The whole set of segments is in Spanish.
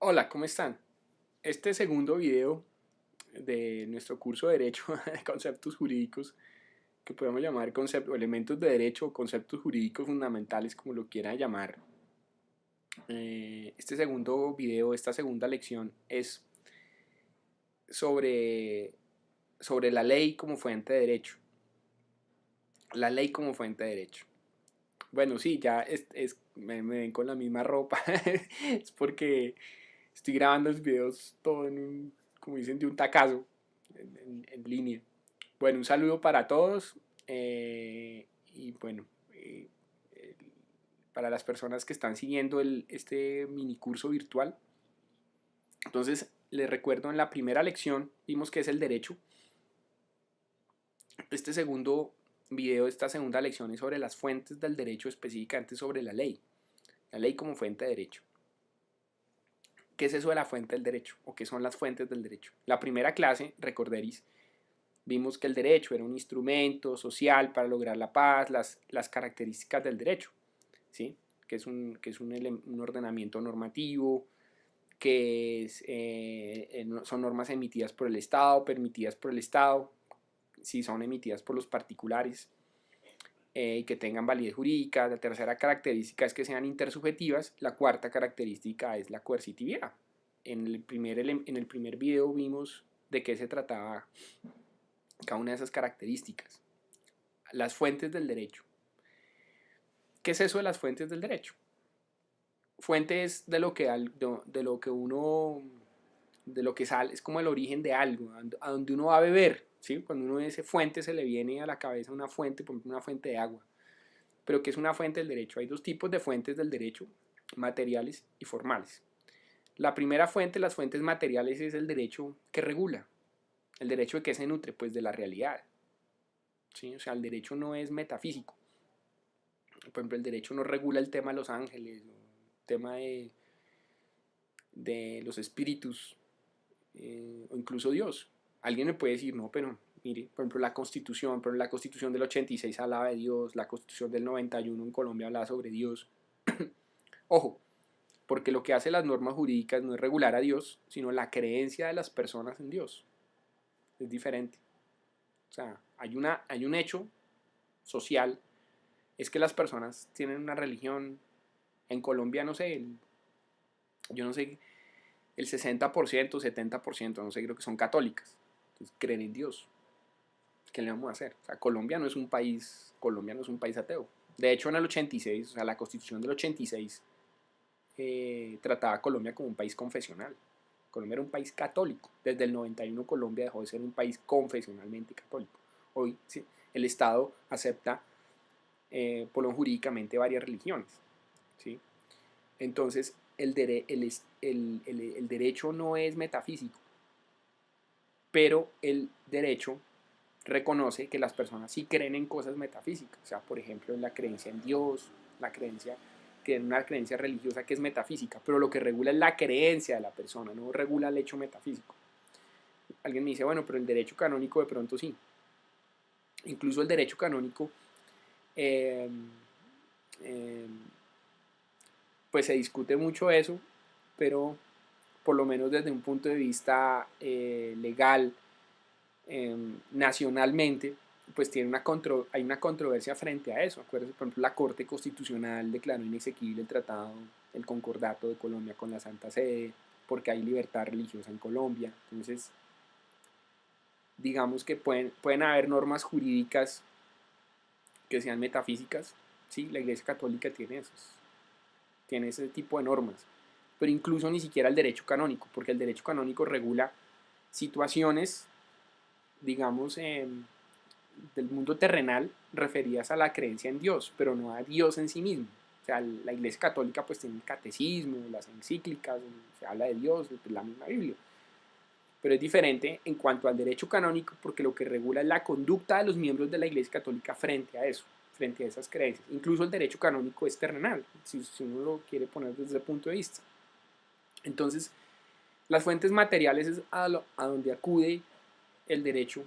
Hola, ¿cómo están? Este segundo video de nuestro curso de Derecho de Conceptos Jurídicos, que podemos llamar elementos de derecho o conceptos jurídicos fundamentales, como lo quieran llamar. Este segundo video, esta segunda lección es sobre, sobre la ley como fuente de derecho. La ley como fuente de derecho. Bueno, sí, ya me ven con la misma ropa. Es porque estoy grabando los videos todo como dicen, de un tacazo, en línea. Bueno, un saludo para todos y bueno, para las personas que están siguiendo este mini curso virtual. Entonces, les recuerdo, en la primera lección vimos que es el derecho. Este segundo video, esta segunda lección es sobre las fuentes del derecho, específicamente sobre la ley como fuente de derecho. ¿Qué es eso de la fuente del derecho? ¿O qué son las fuentes del derecho? La primera clase, recorderéis, vimos que el derecho era un instrumento social para lograr la paz, las características del derecho, ¿sí? Que es un ordenamiento normativo, son normas emitidas por el Estado, permitidas por el Estado, si son emitidas por los particulares, y que tengan validez jurídica. La tercera característica es que sean intersubjetivas. La cuarta característica es la coercitividad. En el primer video vimos de qué se trataba cada una de esas características. Las fuentes del derecho. ¿Qué es eso de las fuentes del derecho? Fuente es de lo que sale, es como el origen de algo, a donde uno va a beber, ¿sí? Cuando uno dice fuente se le viene a la cabeza una fuente, por ejemplo, una fuente de agua. Pero ¿qué es una fuente del derecho? Hay dos tipos de fuentes del derecho, materiales y formales. La primera fuente, las fuentes materiales, es el derecho que regula. ¿El derecho de qué se nutre? Pues de la realidad. ¿Sí? O sea, el derecho no es metafísico. Por ejemplo, el derecho no regula el tema de los ángeles, el tema de los espíritus, o incluso Dios. Alguien me puede decir, no, pero mire, por ejemplo, la Constitución del 86 hablaba de Dios, la Constitución del 91 en Colombia hablaba sobre Dios. Ojo, porque lo que hace las normas jurídicas no es regular a Dios, sino la creencia de las personas en Dios. Es diferente. O sea, hay un hecho social, es que las personas tienen una religión. En Colombia, no sé, yo no sé, el 60%, 70%, no sé, creo que son católicas. Entonces creen en Dios. ¿Qué le vamos a hacer? O sea, Colombia no es un país ateo. De hecho, en el 86, o sea, la Constitución del 86 trataba a Colombia como un país confesional. Colombia era un país católico. Desde el 91 Colombia dejó de ser un país confesionalmente católico. Hoy sí, el Estado acepta por lo jurídicamente varias religiones. ¿Sí? Entonces, el derecho no es metafísico, pero el derecho reconoce que las personas sí creen en cosas metafísicas. O sea, por ejemplo, en la creencia en Dios, una creencia religiosa que es metafísica, pero lo que regula es la creencia de la persona, no regula el hecho metafísico. Alguien me dice, bueno, pero el derecho canónico de pronto sí. Incluso el derecho canónico, eh, eh, pues se discute mucho eso, pero por lo menos desde un punto de vista legal, nacionalmente, pues hay una controversia frente a eso. Acuérdense, por ejemplo, la Corte Constitucional declaró inexequible el concordato de Colombia con la Santa Sede, porque hay libertad religiosa en Colombia. Entonces, digamos que pueden haber normas jurídicas que sean metafísicas. Sí, la Iglesia Católica tiene ese tipo de normas, pero incluso ni siquiera el derecho canónico, porque el derecho canónico regula situaciones, digamos, del mundo terrenal referidas a la creencia en Dios, pero no a Dios en sí mismo. O sea, la Iglesia Católica pues tiene el catecismo, las encíclicas, se habla de Dios, de la misma Biblia. Pero es diferente en cuanto al derecho canónico, porque lo que regula es la conducta de los miembros de la Iglesia Católica frente a eso, frente a esas creencias. Incluso el derecho canónico es terrenal, si uno lo quiere poner desde ese punto de vista. Entonces, las fuentes materiales es a donde acude el derecho,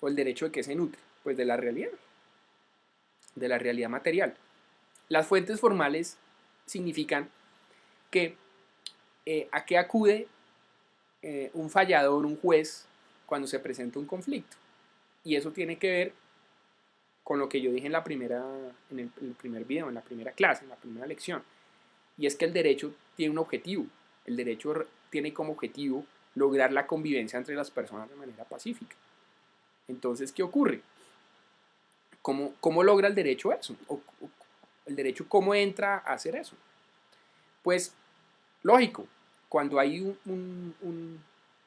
o el derecho de qué se nutre, pues de la realidad material. Las fuentes formales significan que ¿A qué acude un fallador, un juez, cuando se presenta un conflicto? Y eso tiene que ver con lo que yo dije en el primer video, en la primera clase, en la primera lección. Y es que el derecho tiene un objetivo. El derecho tiene como objetivo lograr la convivencia entre las personas de manera pacífica. Entonces, ¿qué ocurre? ¿Cómo logra el derecho eso? ¿El derecho cómo entra a hacer eso? Pues, lógico, cuando hay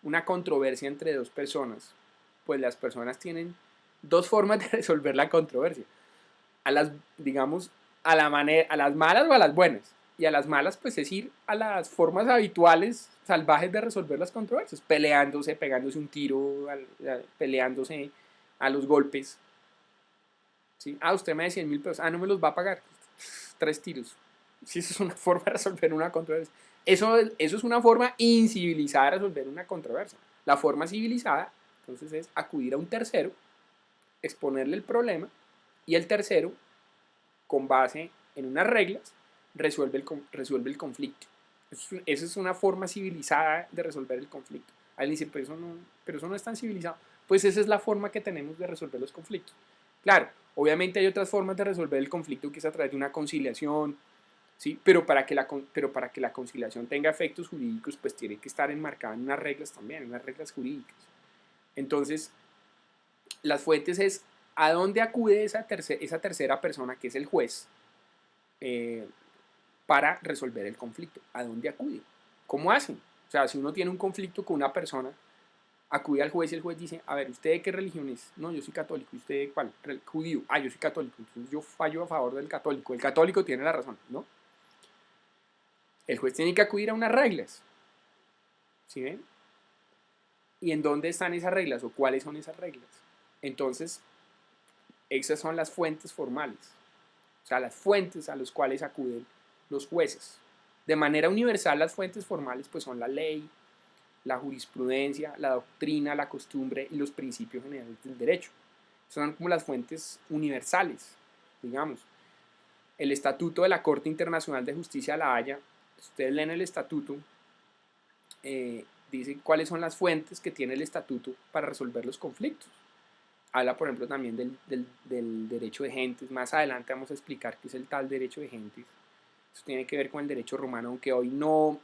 una controversia entre dos personas, pues las personas tienen dos formas de resolver la controversia. Digamos, a las malas o a las buenas. Y a las malas, pues es ir a las formas habituales, salvajes de resolver las controversias, peleándose, pegándose un tiro, peleándose a los golpes. ¿Sí? Usted me da 100.000 pesos, no me los va a pagar. 3 tiros. Sí, eso es una forma de resolver una controversia. Eso es una forma incivilizada de resolver una controversia. La forma civilizada, entonces, es acudir a un tercero, exponerle el problema, y el tercero, con base en unas reglas, resuelve el conflicto. Esa es una forma civilizada de resolver el conflicto. Alguien dice, pero eso no es tan civilizado. Pues esa es la forma que tenemos de resolver los conflictos. Claro, obviamente hay otras formas de resolver el conflicto, que es a través de una conciliación, ¿sí? Pero para que la conciliación tenga efectos jurídicos, pues tiene que estar enmarcada en unas reglas también, en unas reglas jurídicas. Entonces, las fuentes es a dónde acude esa tercera persona, que es el juez, para resolver el conflicto. ¿A dónde acude? ¿Cómo hacen? O sea, si uno tiene un conflicto con una persona, acude al juez y el juez dice, a ver, ¿usted de qué religión es? No, yo soy católico. ¿Y usted de cuál? Judío. Yo soy católico. Entonces yo fallo a favor del católico. El católico tiene la razón, ¿no? El juez tiene que acudir a unas reglas. ¿Sí ven? ¿Y en dónde están esas reglas o cuáles son esas reglas? Entonces, esas son las fuentes formales. O sea, las fuentes a las cuales acuden los jueces. De manera universal, las fuentes formales pues son la ley, la jurisprudencia, la doctrina, la costumbre y los principios generales del derecho. Son como las fuentes universales, digamos. El Estatuto de la Corte Internacional de Justicia de la Haya, si ustedes leen el estatuto, dice cuáles son las fuentes que tiene el estatuto para resolver los conflictos. Habla, por ejemplo, también del derecho de gentes. Más adelante vamos a explicar qué es el tal derecho de gentes. Eso tiene que ver con el derecho romano, aunque hoy no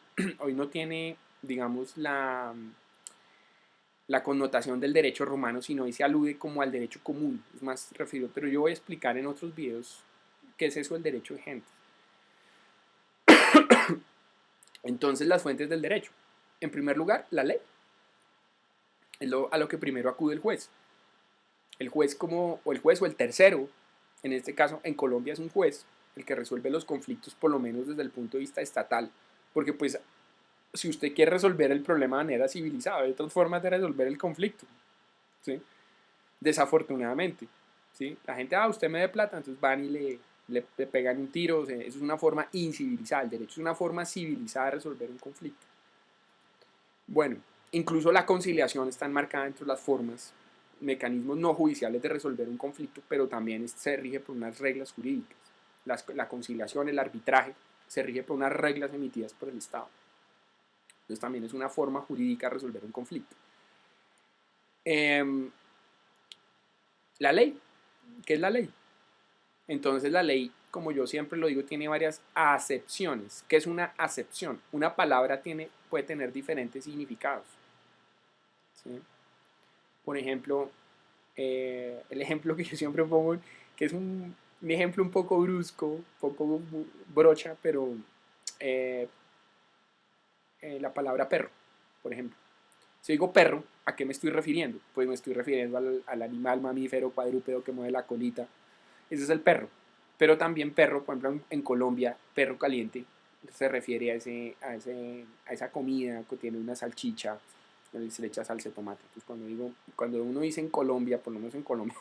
tiene, digamos, la connotación del derecho romano, sino hoy se alude como al derecho común. Es más referido, pero yo voy a explicar en otros videos qué es eso del derecho de gentes. Entonces, las fuentes del derecho. En primer lugar, la ley. Es a lo que primero acude el juez. El juez o el tercero, en este caso en Colombia es un juez, el que resuelve los conflictos, por lo menos desde el punto de vista estatal, porque pues si usted quiere resolver el problema de manera civilizada, hay otras formas de resolver el conflicto, ¿sí? Desafortunadamente, ¿sí? La gente, usted me dé plata, entonces van y le pegan un tiro, o sea, eso es una forma incivilizada, el derecho es una forma civilizada de resolver un conflicto. Bueno, incluso la conciliación está enmarcada dentro de las formas, mecanismos no judiciales de resolver un conflicto, pero también se rige por unas reglas jurídicas. La conciliación, el arbitraje, se rige por unas reglas emitidas por el Estado. Entonces también es una forma jurídica de resolver un conflicto. La ley. ¿Qué es la ley? Entonces la ley, como yo siempre lo digo, tiene varias acepciones. ¿Qué es una acepción? Una palabra puede tener diferentes significados, ¿sí? Por ejemplo, el ejemplo que yo siempre pongo, que es un ejemplo un poco brusco, un poco brocha, pero la palabra perro, por ejemplo. Si digo perro, ¿a qué me estoy refiriendo? Pues me estoy refiriendo al animal mamífero cuadrúpedo que mueve la colita. Ese es el perro. Pero también perro, por ejemplo, en Colombia, perro caliente se refiere a esa comida que tiene una salchicha, se le echa salsa de tomate. Entonces cuando uno dice en Colombia, por lo menos en Colombia,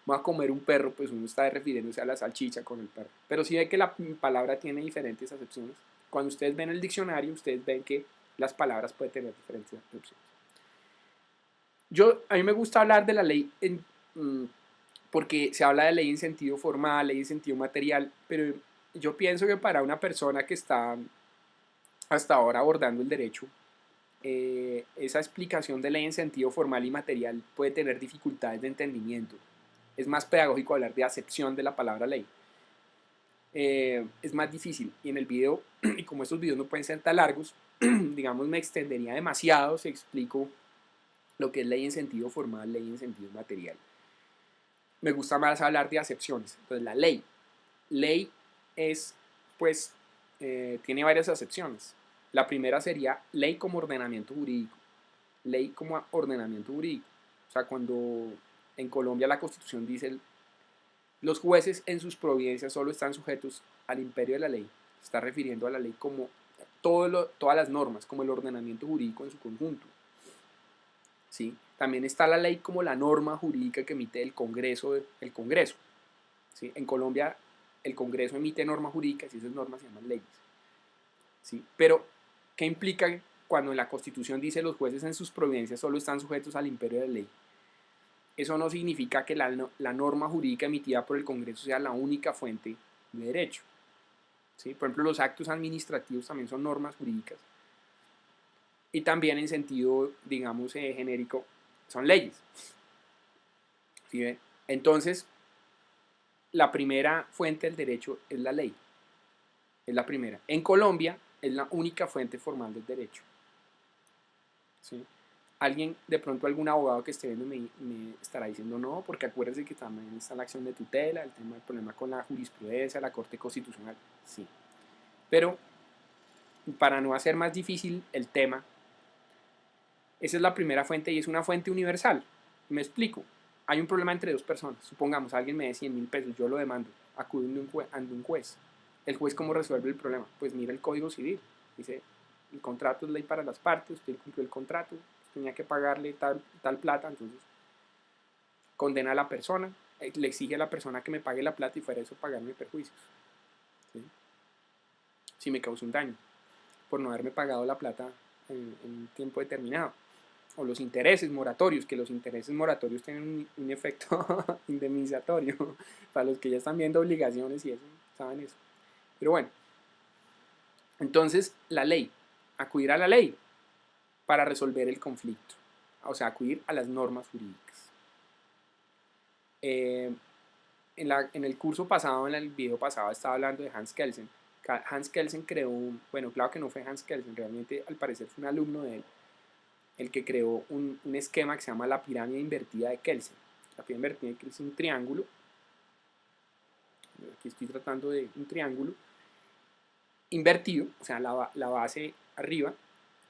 va a comer un perro, pues uno está refiriéndose a la salchicha con el perro. Pero sí ve que la palabra tiene diferentes acepciones. Cuando ustedes ven el diccionario, ustedes ven que las palabras pueden tener diferentes acepciones. A mí me gusta hablar de la ley porque se habla de ley en sentido formal, ley en sentido material, pero yo pienso que para una persona que está hasta ahora abordando el derecho, esa explicación de ley en sentido formal y material puede tener dificultades de entendimiento. Es más pedagógico hablar de acepción de la palabra ley. Es más difícil. Y en el video, y como estos videos no pueden ser tan largos, digamos, me extendería demasiado si explico lo que es ley en sentido formal, ley en sentido material. Me gusta más hablar de acepciones. Entonces, la ley. Ley es, pues, tiene varias acepciones. La primera sería ley como ordenamiento jurídico. Ley como ordenamiento jurídico. O sea, cuando en Colombia la Constitución dice los jueces en sus providencias solo están sujetos al imperio de la ley. Se está refiriendo a la ley como todas las normas, como el ordenamiento jurídico en su conjunto. ¿Sí? También está la ley como la norma jurídica que emite el Congreso. ¿Sí? En Colombia el Congreso emite normas jurídicas y esas normas se llaman leyes. ¿Sí? Pero, ¿qué implica cuando en la Constitución dice los jueces en sus providencias solo están sujetos al imperio de la ley? Eso no significa que la norma jurídica emitida por el Congreso sea la única fuente de derecho. ¿Sí? Por ejemplo, los actos administrativos también son normas jurídicas. Y también en sentido, digamos, genérico, son leyes. ¿Sí? Entonces, la primera fuente del derecho es la ley. Es la primera. En Colombia es la única fuente formal del derecho. ¿Sí? Alguien, de pronto algún abogado que esté viendo me estará diciendo no, porque acuérdense que también está la acción de tutela, el problema con la jurisprudencia, la Corte Constitucional. Sí. Pero, para no hacer más difícil el tema, esa es la primera fuente y es una fuente universal. Me explico. Hay un problema entre dos personas. Supongamos, alguien me dé 100.000 pesos, yo lo demando, acudo ante un juez. ¿El juez cómo resuelve el problema? Pues mira el Código Civil. Dice, el contrato es ley para las partes, usted cumplió el contrato, tenía que pagarle tal plata, entonces condena a la persona, le exige a la persona que me pague la plata y fuera eso pagarme perjuicios. ¿Sí? Si me causó un daño por no haberme pagado la plata en un tiempo determinado. O los intereses moratorios, que los intereses moratorios tienen un efecto indemnizatorio. Para los que ya están viendo obligaciones y eso, saben eso. Pero bueno, entonces la ley, acudir a la ley para resolver el conflicto. O sea, acudir a las normas jurídicas. En el curso pasado, en el video pasado, estaba hablando de Hans Kelsen. Hans Kelsen creó, bueno, claro que no fue Hans Kelsen, realmente al parecer fue un alumno de él, el que creó un esquema que se llama la pirámide invertida de Kelsen. La pirámide invertida de Kelsen es un triángulo. Aquí estoy tratando de un triángulo invertido, o sea, la base arriba,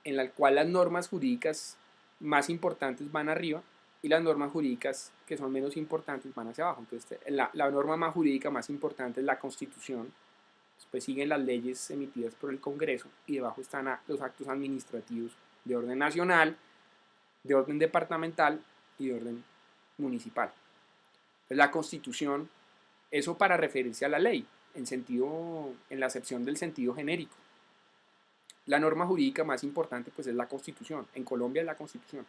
en la cual las normas jurídicas más importantes van arriba y las normas jurídicas que son menos importantes van hacia abajo. Entonces, la norma más jurídica más importante es la Constitución, después siguen las leyes emitidas por el Congreso y debajo están los actos administrativos de orden nacional, de orden departamental y de orden municipal. Entonces, la Constitución, eso para referirse a la ley, en la acepción del sentido genérico. La norma jurídica más importante pues es la Constitución. En Colombia es la Constitución.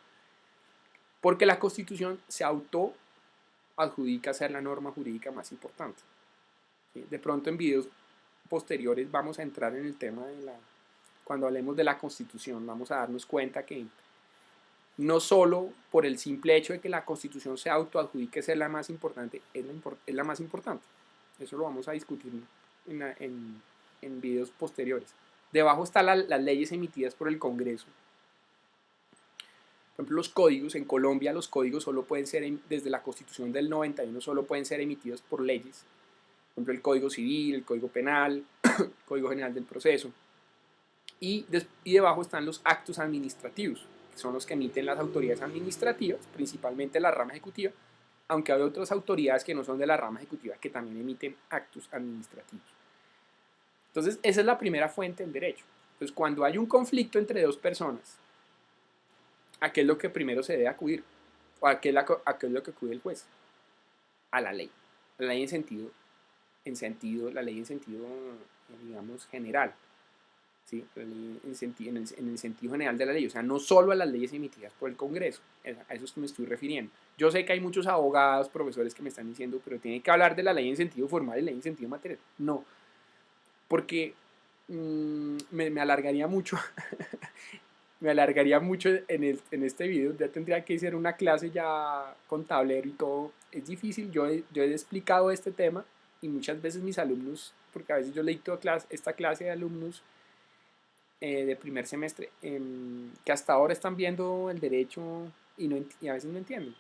Porque la Constitución se adjudica ser la norma jurídica más importante. ¿Sí? De pronto en videos posteriores vamos a entrar en el tema cuando hablemos de la Constitución, vamos a darnos cuenta que no solo por el simple hecho de que la Constitución se autoadjudique ser la más importante, es la más importante. Eso lo vamos a discutir en videos posteriores. Debajo están las leyes emitidas por el Congreso. Por ejemplo, los códigos. En Colombia los códigos solo pueden ser, desde la Constitución del 91, solo pueden ser emitidos por leyes. Por ejemplo, el Código Civil, el Código Penal, el Código General del Proceso. Y debajo están los actos administrativos, que son los que emiten las autoridades administrativas, principalmente la rama ejecutiva, aunque hay otras autoridades que no son de la rama ejecutiva que también emiten actos administrativos. Entonces, esa es la primera fuente del derecho. Entonces, cuando hay un conflicto entre dos personas, ¿a qué es lo que primero se debe acudir? ¿O a qué es lo que acude el juez? A la ley. La ley la ley en sentido, digamos, general. ¿Sí? En el sentido general de la ley, o sea, no solo a las leyes emitidas por el Congreso, a eso es que me estoy refiriendo. Yo sé que hay muchos abogados, profesores que me están diciendo, pero tienen que hablar de la ley en sentido formal y la ley en sentido material. No, porque me alargaría mucho. Me alargaría mucho en este video. Ya tendría que ser una clase ya con tablero y todo. Es difícil. Yo he explicado este tema y muchas veces mis alumnos, porque a veces yo leí toda esta clase de alumnos de primer semestre que hasta ahora están viendo el derecho y a veces no entienden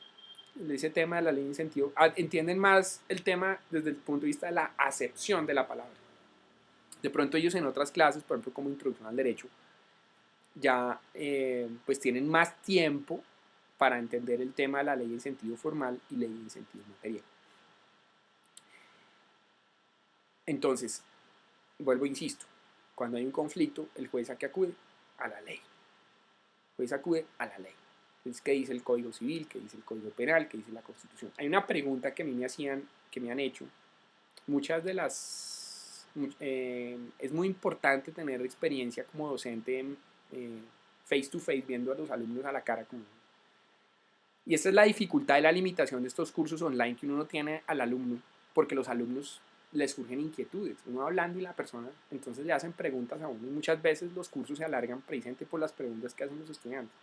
ese tema de la ley de incentivo. Entienden más el tema desde el punto de vista de la acepción de la palabra. De pronto ellos en otras clases, por ejemplo como introducción al derecho, ya pues tienen más tiempo para entender el tema de la ley en sentido formal y ley en sentido material. Entonces, vuelvo, insisto, cuando hay un conflicto, el juez a qué acude? A la ley. El juez acude a la ley. Entonces, ¿qué dice el Código Civil? ¿Qué dice el Código Penal? ¿Qué dice la Constitución? Hay una pregunta que a mí me han hecho. Muchas de las... es muy importante tener experiencia como docente face to face, viendo a los alumnos a la cara. Y esta es la dificultad y la limitación de estos cursos online que uno no tiene al alumno, porque los alumnos les surgen inquietudes. Uno hablando y la persona, entonces le hacen preguntas a uno y muchas veces los cursos se alargan precisamente por las preguntas que hacen los estudiantes.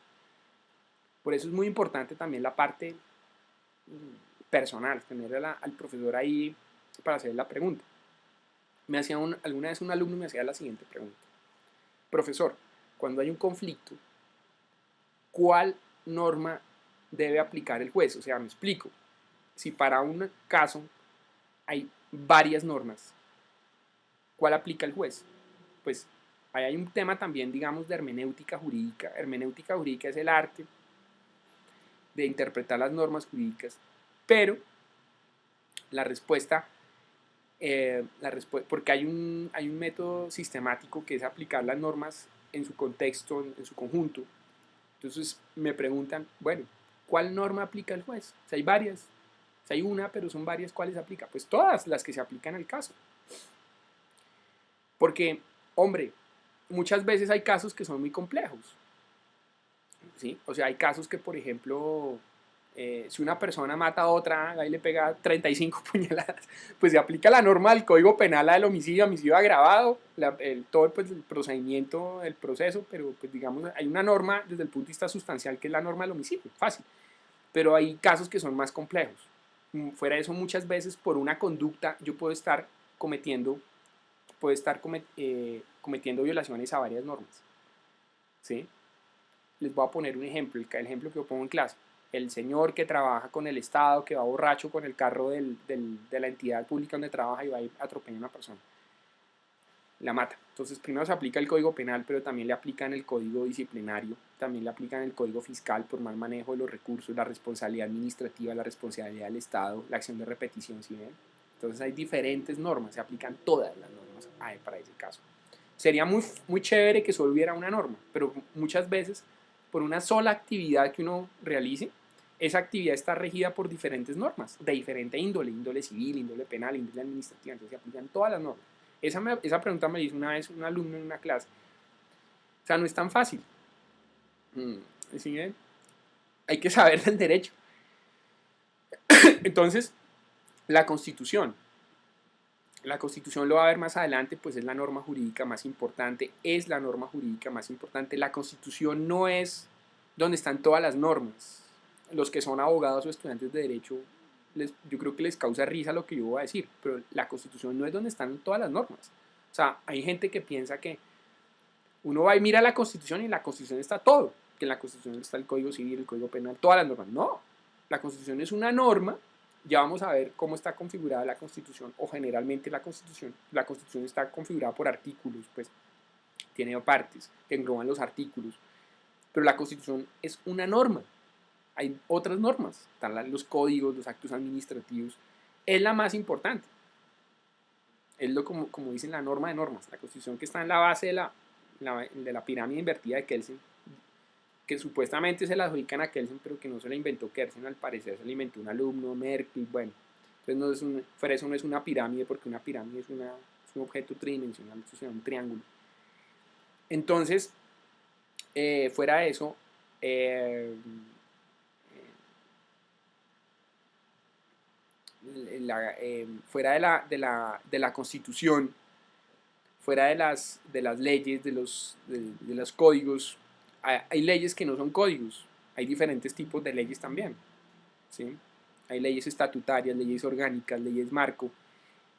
Por eso es muy importante también la parte personal, tener al profesor ahí para hacer la pregunta. Alguna vez un alumno me hacía la siguiente pregunta: profesor, cuando hay un conflicto, ¿cuál norma debe aplicar el juez? O sea, me explico. Si para un caso hay varias normas, ¿cuál aplica el juez? Pues ahí hay un tema también, digamos, de hermenéutica jurídica. Hermenéutica jurídica es el arte de interpretar las normas jurídicas, pero la respuesta, porque hay un método sistemático que es aplicar las normas en su contexto, en su conjunto. Entonces me preguntan, bueno, ¿cuál norma aplica el juez? O sea, hay varias. O sea, hay una, pero son varias. ¿Cuáles aplica? Pues todas las que se aplican al caso. Porque, hombre, muchas veces hay casos que son muy complejos. ¿Sí? O sea, hay casos que, por ejemplo, si una persona mata a otra y le pega 35 puñaladas, pues se aplica la norma del Código Penal, la del homicidio agravado, todo pues, el procedimiento, el proceso, pero pues digamos, hay una norma desde el punto de vista sustancial que es la norma del homicidio, fácil. Pero hay casos que son más complejos. Fuera de eso, muchas veces por una conducta yo puedo estar cometiendo violaciones a varias normas. ¿Sí? Les voy a poner un ejemplo, el ejemplo que yo pongo en clase. El señor que trabaja con el Estado, que va borracho con el carro de la entidad pública donde trabaja y va a atropellar a una persona. La mata. Entonces, primero se aplica el Código Penal, pero también le aplican el Código Disciplinario, también le aplican el Código Fiscal por mal manejo de los recursos, la responsabilidad administrativa, la responsabilidad del Estado, la acción de repetición, ¿sí ven? Entonces hay diferentes normas, se aplican todas las normas para ese caso. Sería muy, muy chévere que solo hubiera una norma, pero muchas veces por una sola actividad que uno realice, esa actividad está regida por diferentes normas, de diferente índole, índole civil, índole penal, índole administrativa, entonces se aplican todas las normas. Esa pregunta me la hizo una vez un alumno en una clase. O sea, no es tan fácil. ¿Sí? Hay que saber del derecho. Entonces, la Constitución lo va a ver más adelante, pues es la norma jurídica más importante, La Constitución no es donde están todas las normas. Los que son abogados o estudiantes de derecho, yo creo que les causa risa lo que yo voy a decir, pero la Constitución no es donde están todas las normas. O sea, hay gente que piensa que uno va y mira la Constitución y en la Constitución está todo, que en la Constitución está el Código Civil, el Código Penal, todas las normas. No, la Constitución es una norma. Ya vamos a ver cómo está configurada la Constitución, o generalmente la Constitución. La Constitución está configurada por artículos, pues tiene partes que engloban los artículos, pero la Constitución es una norma. Hay otras normas, están los códigos, los actos administrativos, es la más importante. Es como dicen, la norma de normas, la Constitución que está en la base de la pirámide invertida de Kelsen, que supuestamente se la adjudican a Kelsen, pero que no se la inventó Kelsen, al parecer se la inventó un alumno, Merkel, bueno. Entonces fuera eso no es una pirámide, porque una pirámide es un objeto tridimensional, eso sería un triángulo. Entonces, fuera de eso, fuera de la Constitución, fuera de las leyes, de los códigos, hay leyes que no son códigos, hay diferentes tipos de leyes también, ¿sí? Hay leyes estatutarias, leyes orgánicas, leyes marco,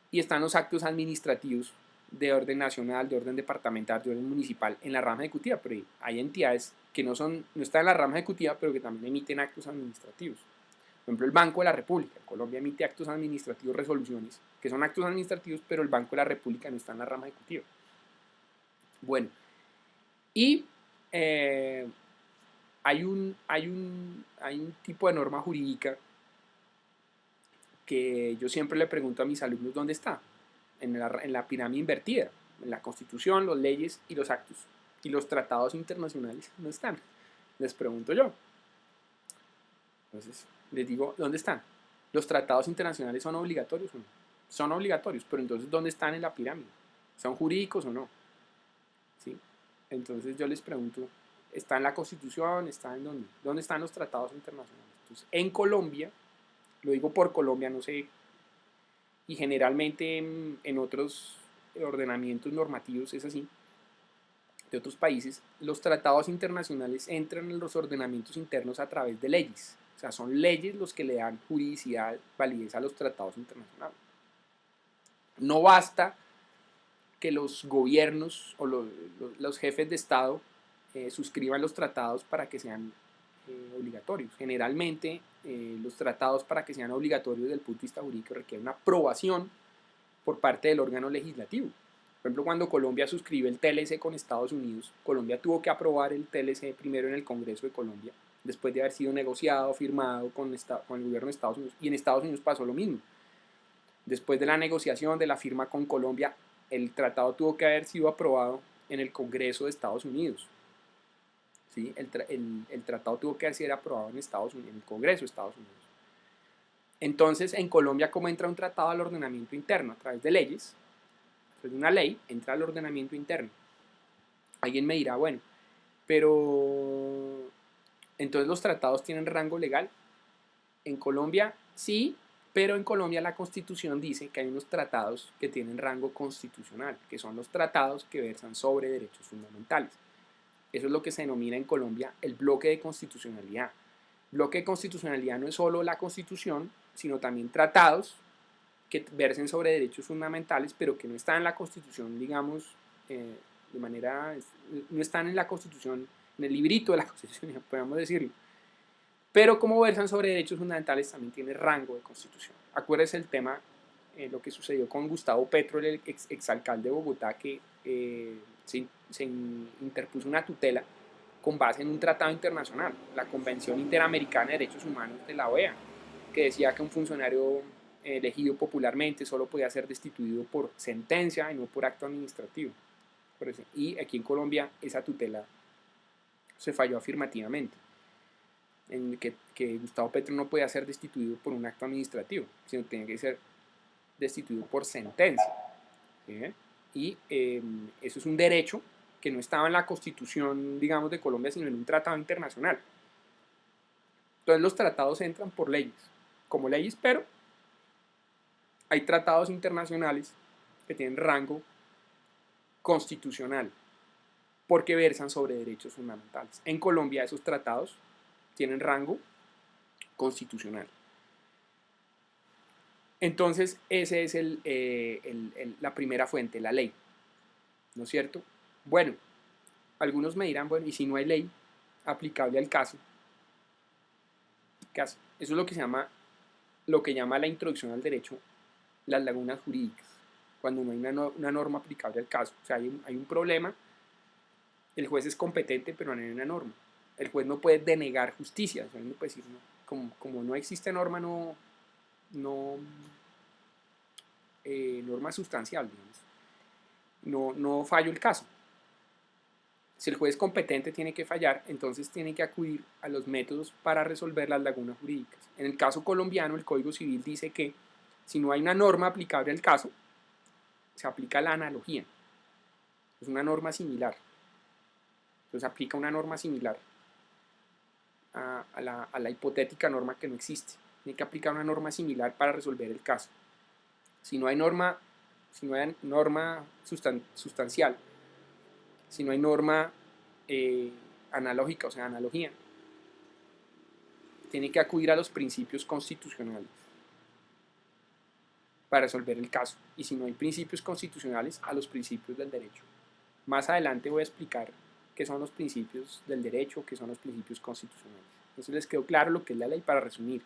y están los actos administrativos de orden nacional, de orden departamental, de orden municipal en la rama ejecutiva, pero hay entidades que no están en la rama ejecutiva, pero que también emiten actos administrativos. Por ejemplo, el Banco de la República. Colombia emite actos administrativos, resoluciones, que son actos administrativos, pero el Banco de la República no está en la rama ejecutiva. Bueno, y hay un tipo de norma jurídica que yo siempre le pregunto a mis alumnos dónde está, en la pirámide invertida, en la Constitución, las leyes y los actos. Y los tratados internacionales no están. Les pregunto yo. Entonces, les digo, ¿dónde están? ¿Los tratados internacionales son obligatorios o no? Son obligatorios, pero entonces, ¿dónde están en la pirámide? ¿Son jurídicos o no? ¿Sí? Entonces yo les pregunto, ¿está en la Constitución? ¿Está en dónde? ¿Dónde están los tratados internacionales? Entonces, en Colombia, lo digo por Colombia, no sé, y generalmente en otros ordenamientos normativos es así, de otros países, los tratados internacionales entran en los ordenamientos internos a través de leyes. O sea, son leyes los que le dan juridicidad, validez a los tratados internacionales. No basta que los gobiernos o los jefes de Estado suscriban los tratados para que sean obligatorios. Generalmente, los tratados para que sean obligatorios desde el punto de vista jurídico requieren una aprobación por parte del órgano legislativo. Por ejemplo, cuando Colombia suscribe el TLC con Estados Unidos, Colombia tuvo que aprobar el TLC primero en el Congreso de Colombia, después de haber sido negociado, firmado con el gobierno de Estados Unidos. Y en Estados Unidos pasó lo mismo. Después de la negociación, de la firma con Colombia, el tratado tuvo que haber sido aprobado en el Congreso de Estados Unidos. ¿Sí? El tratado tuvo que ser aprobado en Estados Unidos, en el Congreso de Estados Unidos. Entonces, en Colombia, ¿cómo entra un tratado al ordenamiento interno? A través de leyes. De una ley entra al ordenamiento interno. Alguien me dirá, bueno, pero entonces los tratados tienen rango legal. En Colombia sí, pero en Colombia la Constitución dice que hay unos tratados que tienen rango constitucional, que son los tratados que versan sobre derechos fundamentales. Eso es lo que se denomina en Colombia el bloque de constitucionalidad. Bloque de constitucionalidad no es solo la Constitución, sino también tratados que versen sobre derechos fundamentales, pero que no están en la Constitución, digamos, de manera, no están en la Constitución, en el librito de la Constitución, podemos decirlo. Pero como versan sobre derechos fundamentales, también tiene rango de Constitución. Acuérdense el tema, lo que sucedió con Gustavo Petro, el exalcalde de Bogotá, que se interpuso una tutela con base en un tratado internacional, la Convención Interamericana de Derechos Humanos de la OEA, que decía que un funcionario elegido popularmente solo podía ser destituido por sentencia y no por acto administrativo. Y aquí en Colombia esa tutela se falló afirmativamente, en que Gustavo Petro no podía ser destituido por un acto administrativo, sino tenía que ser destituido por sentencia. ¿Sí? Y eso es un derecho que no estaba en la Constitución, digamos, de Colombia, sino en un tratado internacional. Entonces los tratados entran por leyes, como leyes, pero hay tratados internacionales que tienen rango constitucional porque versan sobre derechos fundamentales. En Colombia esos tratados tienen rango constitucional. Entonces esa es la primera fuente, la ley, ¿no es cierto? Bueno, algunos me dirán, bueno, ¿y si no hay ley aplicable al caso? Eso es lo que se llama, lo que llama la introducción al derecho, las lagunas jurídicas, cuando no hay una norma aplicable al caso. O sea, hay un problema, el juez es competente, pero no hay una norma. El juez no puede denegar justicia, o sea, no puede decir, no, como no existe norma, norma sustancial, digamos, no fallo el caso. Si el juez competente tiene que fallar, entonces tiene que acudir a los métodos para resolver las lagunas jurídicas. En el caso colombiano, el Código Civil dice que si no hay una norma aplicable al caso, se aplica la analogía. Es una norma similar. Entonces aplica una norma similar a la hipotética norma que no existe. Tiene que aplicar una norma similar para resolver el caso. Si no hay norma si no hay norma sustancial, si no hay norma analógica, o sea, analogía, tiene que acudir a los principios constitucionales para resolver el caso. Y si no hay principios constitucionales, a los principios del derecho. Más adelante voy a explicar qué son los principios del derecho, qué son los principios constitucionales. Entonces les quedó claro lo que es la ley. Para resumir,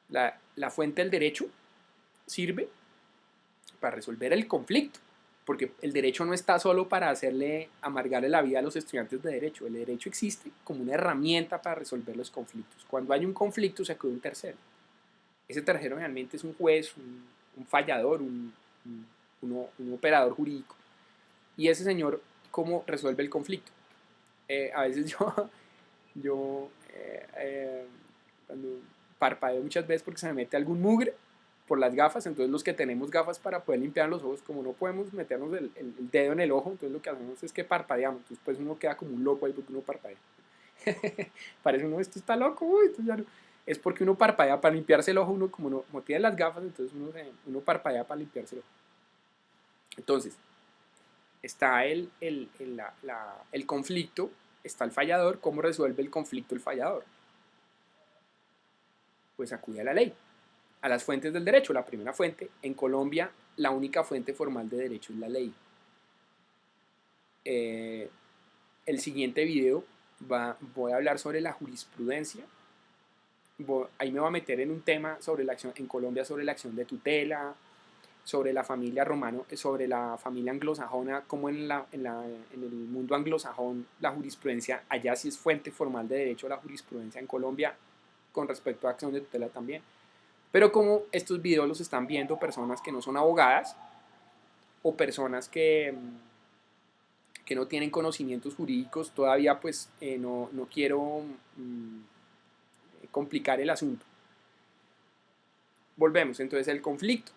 la fuente del derecho sirve para resolver el conflicto, porque el derecho no está solo para amargarle la vida a los estudiantes de derecho. El derecho existe como una herramienta para resolver los conflictos. Cuando hay un conflicto se acude un tercero. Ese tercero realmente es un juez, un fallador, un operador jurídico. Y ese señor, ¿cómo resuelve el conflicto? A veces yo cuando parpadeo muchas veces porque se me mete algún mugre por las gafas, entonces los que tenemos gafas para poder limpiar los ojos, como no podemos meternos el dedo en el ojo, entonces lo que hacemos es que parpadeamos, entonces pues uno queda como un loco ahí porque uno parpadea. Parece uno, esto está loco, uy, esto ya no. Es porque uno parpadea para limpiarse el ojo, uno como no tiene las gafas, entonces uno parpadea para limpiarse el ojo. Entonces, está el conflicto, está el fallador. ¿Cómo resuelve el conflicto el fallador? Pues acude a la ley, a las fuentes del derecho. La primera fuente, en Colombia, la única fuente formal de derecho es la ley. El siguiente video voy a hablar sobre la jurisprudencia. Ahí me voy a meter en un tema sobre la acción en Colombia, sobre la acción de tutela, sobre la familia romano, sobre la familia anglosajona, como en el mundo anglosajón la jurisprudencia, allá sí es fuente formal de derecho la jurisprudencia, en Colombia con respecto a acción de tutela también. Pero como estos videos los están viendo personas que no son abogadas o personas que no tienen conocimientos jurídicos, todavía pues no quiero complicar el asunto. Volvemos, entonces el conflicto.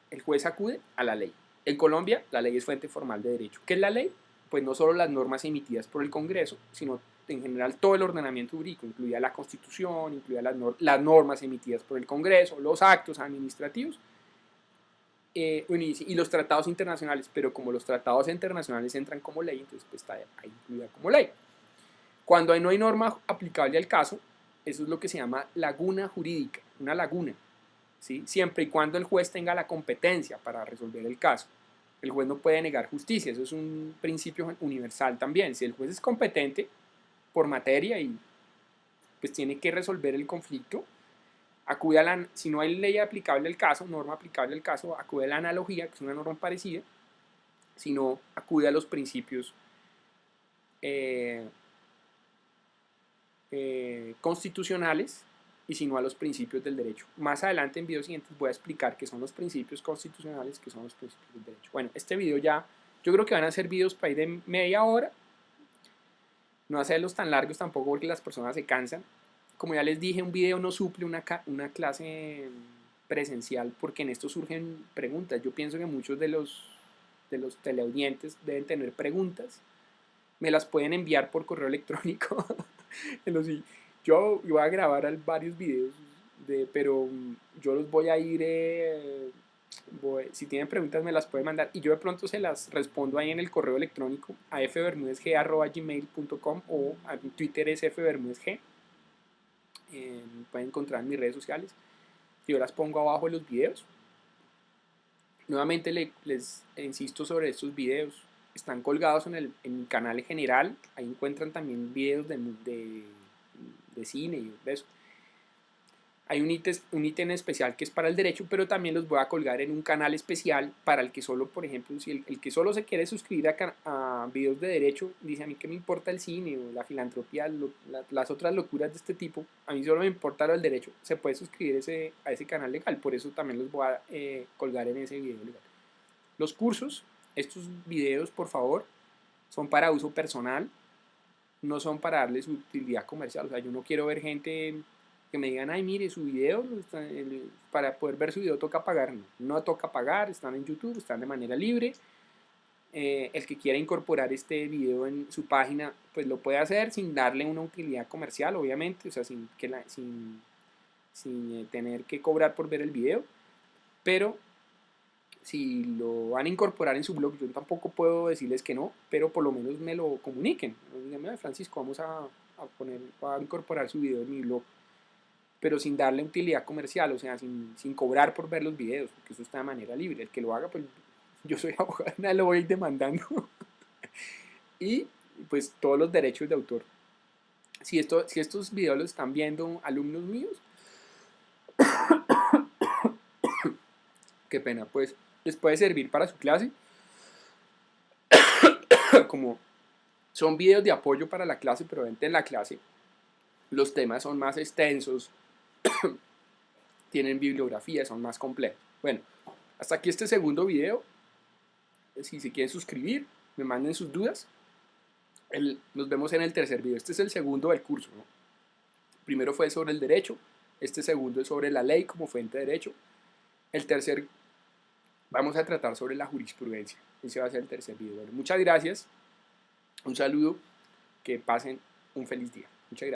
El juez acude a la ley. En Colombia, la ley es fuente formal de derecho. ¿Qué es la ley? Pues no solo las normas emitidas por el Congreso, sino en general todo el ordenamiento jurídico, incluida la Constitución, incluida las normas emitidas por el Congreso, los actos administrativos y los tratados internacionales. Pero como los tratados internacionales entran como ley, entonces pues está ahí incluida como ley. Cuando no hay norma aplicable al caso, eso es lo que se llama laguna jurídica, una laguna. ¿Sí? Siempre y cuando el juez tenga la competencia para resolver el caso. El juez no puede negar justicia, eso es un principio universal también. Si el juez es competente por materia y pues tiene que resolver el conflicto, acude a si no hay ley aplicable al caso, norma aplicable al caso, acude a la analogía, que es una norma parecida, si no, acude a los principios constitucionales, y si no a los principios del derecho. Más adelante en videos siguientes voy a explicar qué son los principios constitucionales, qué son los principios del derecho. Bueno, este video ya, yo creo que van a ser videos para ir de media hora, no hacerlos tan largos tampoco porque las personas se cansan. Como ya les dije, un video no suple una clase presencial porque en esto surgen preguntas. Yo pienso que muchos de los teleaudientes deben tener preguntas, me las pueden enviar por correo electrónico. Yo voy a grabar varios videos, pero yo los voy a ir, si tienen preguntas me las pueden mandar y yo de pronto se las respondo ahí en el correo electrónico a fbermudezg@gmail.com o a mi Twitter es fbermudezg. Pueden encontrar en mis redes sociales. Yo las pongo abajo en los videos. Nuevamente les insisto sobre estos videos. Están colgados en mi canal general. Ahí encuentran también videos de cine y de eso. Hay un ítem especial que es para el derecho, pero también los voy a colgar en un canal especial para el que solo, por ejemplo, si el que solo se quiere suscribir a videos de derecho, dice a mí que me importa el cine o la filantropía, las otras locuras de este tipo, a mí solo me importa lo del derecho, se puede suscribir a ese canal legal, por eso también los voy a colgar en ese video legal. Los cursos, estos videos, por favor, son para uso personal, no son para darles utilidad comercial. O sea, yo no quiero ver gente que me digan, ay, mire, su video, para poder ver su video toca pagar. No toca pagar, están en YouTube, están de manera libre. El que quiera incorporar este video en su página, pues lo puede hacer sin darle una utilidad comercial, obviamente, o sea, sin tener que cobrar por ver el video. Pero Si lo van a incorporar en su blog, yo tampoco puedo decirles que no, pero por lo menos me lo comuniquen. Díganme, Francisco, vamos a incorporar su video en mi blog, pero sin darle utilidad comercial, o sea, sin cobrar por ver los videos, porque eso está de manera libre. El que lo haga, pues yo soy abogado, nada, lo voy a ir demandando. Y pues todos los derechos de autor. Si estos videos los están viendo alumnos míos, qué pena, pues les puede servir para su clase. Como son videos de apoyo para la clase, pero en la clase los temas son más extensos, tienen bibliografía, son más complejos. Bueno, hasta aquí este segundo video. Si se quieren suscribir, me manden sus dudas. Nos vemos en el tercer video. Este es el segundo del curso, ¿no? Primero fue sobre el derecho, este segundo es sobre la ley como fuente de derecho. El tercer, vamos a tratar sobre la jurisprudencia. Ese va a ser el tercer video. Bueno, muchas gracias, un saludo, que pasen un feliz día. Muchas gracias.